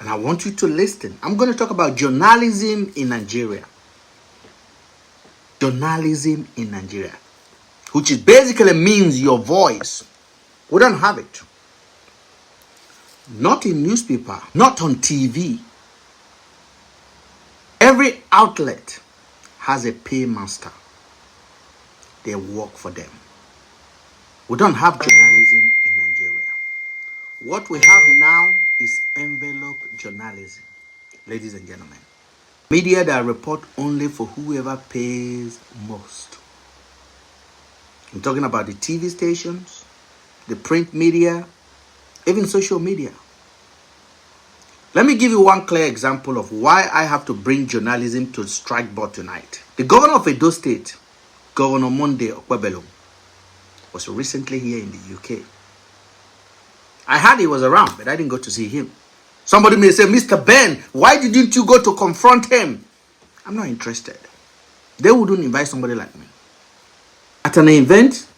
And I want you to listen. I'm going to talk about journalism in Nigeria. Journalism in Nigeria, which is basically means your voice. We don't have it. Not in newspaper, not on TV. Every outlet has a paymaster. They work for them. We don't have journalism in Nigeria. What we have now is envelope journalism, ladies and gentlemen. Media that report only for whoever pays most. I'm talking about the TV stations, the print media, even social media. Let me give you one clear example of why I have to bring journalism to strike board tonight. The governor of Edo State, Governor Monday Okwebelo, was recently here in the UK. I heard he was around, but I didn't go to see him. Somebody may say, Mr. Ben, why didn't you go to confront him? I'm not interested. They wouldn't invite somebody like me. At an event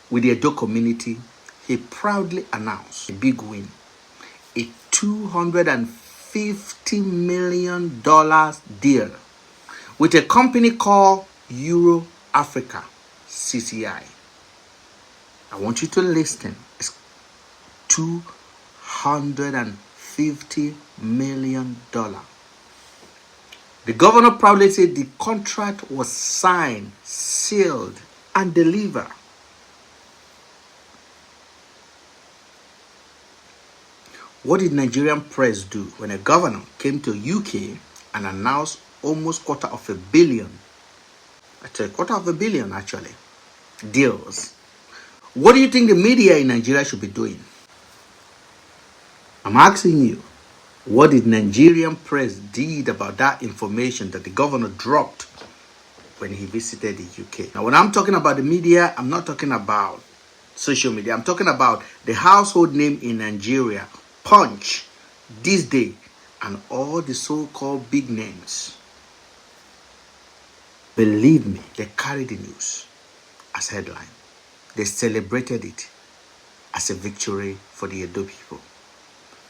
with the Edo community, he proudly announced a big win. A $250 million deal with a company called Euro Africa, CCI. I want you to listen. It's $250 million. The governor proudly said the contract was signed, sealed, and delivered. What did Nigerian press do when a governor came to UK and announced almost $250 million? Actually, $250 million actually, deals. What do you think the media in Nigeria should be doing? I'm asking you, what did Nigerian press did about that information that the governor dropped when he visited the UK? Now, when I'm talking about the media, I'm not talking about social media. I'm talking about the household name in Nigeria, Punch, This Day, and all the so-called big names. Believe me, they carried the news as headline. They celebrated it as a victory for the Edo people.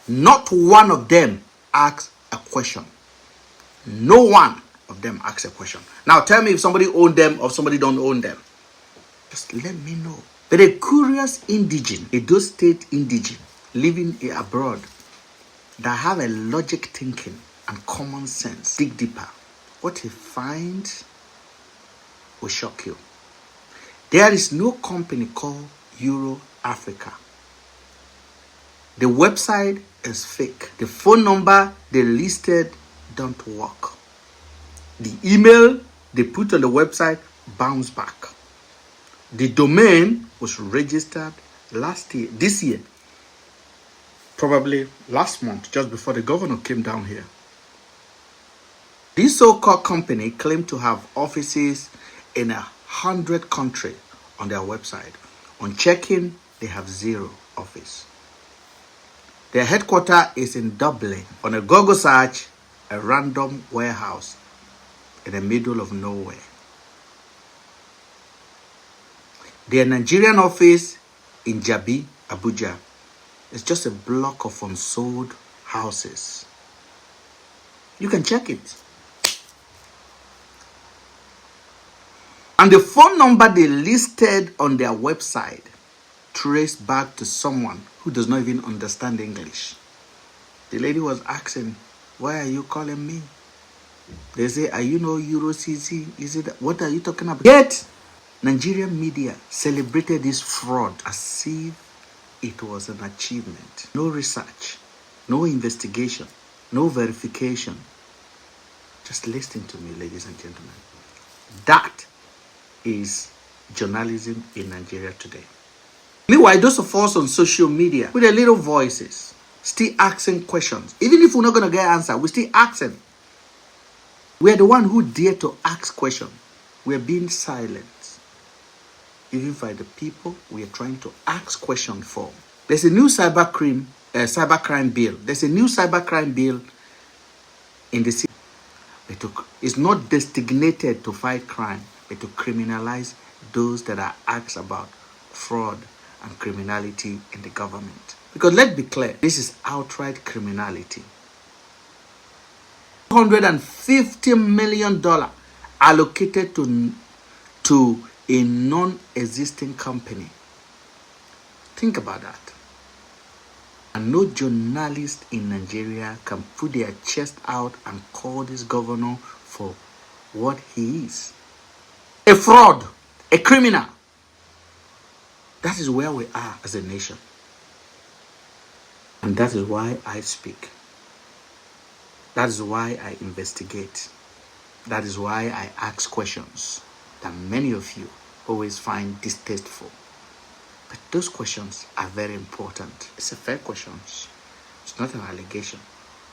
Not one of them asked a question. No one of them asked a question. Now tell me if somebody owned them or somebody don't own them. Just let me know. But a curious indigene, Edo State indigene, living abroad, that have a logic thinking and common sense, dig deeper. What he finds will shock you. There is no company called Euro Africa. The website is fake. The phone number they listed don't work. The email they put on the website bounced back. The domain was registered this year, probably last month, just before the governor came down here. This so-called company claimed to have offices in 100 countries on their website. On checking, they have 0 office. Their headquarters is in Dublin. On a Google search, a random warehouse in the middle of nowhere. Their Nigerian office in Jabi, Abuja, is just a block of unsold houses. You can check it. And the phone number they listed on their website traced back to someone who does not even understand English. The lady was asking, why are you calling me? They say, are you no EuroCC? Is it, what are you talking about? Yet, Nigerian media celebrated this fraud as if it was an achievement. No research, no investigation, no verification. Just listen to me, ladies and gentlemen. That is journalism in Nigeria today. Meanwhile, those of us on social media with their little voices still asking questions. Even if we're not going to get an answer, we're still asking. We're the one who dare to ask questions. We're being silent. Even by the people we are trying to ask questions for. There's a new cybercrime bill. There's a new cybercrime bill in the city. It's not designated to fight crime, but to criminalize those that are asked about fraud and criminality in the government. Because let's be clear, this is outright criminality. $150 million allocated to a non-existing company. Think about that. And no journalist in Nigeria can put their chest out and call this governor for what he is. A fraud, a criminal. That is where we are as a nation. And that is why I speak. That is why I investigate. That is why I ask questions that many of you always find distasteful. But those questions are very important. It's a fair question. It's not an allegation.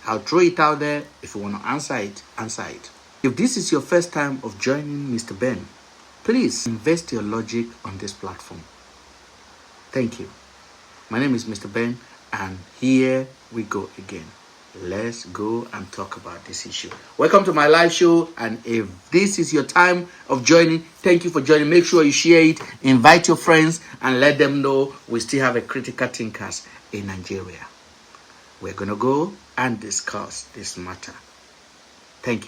I'll throw it out there. If you want to answer it, answer it. If this is your first time of joining Mr. Ben, please invest your logic on this platform. Thank you. My name is Mr. Ben, and here we go again. Let's go and talk about this issue. Welcome to my live show, and if this is your time of joining, thank you for joining. Make sure you share it, invite your friends, and let them know we still have a critical thinkers in Nigeria. We're going to go and discuss this matter. Thank you.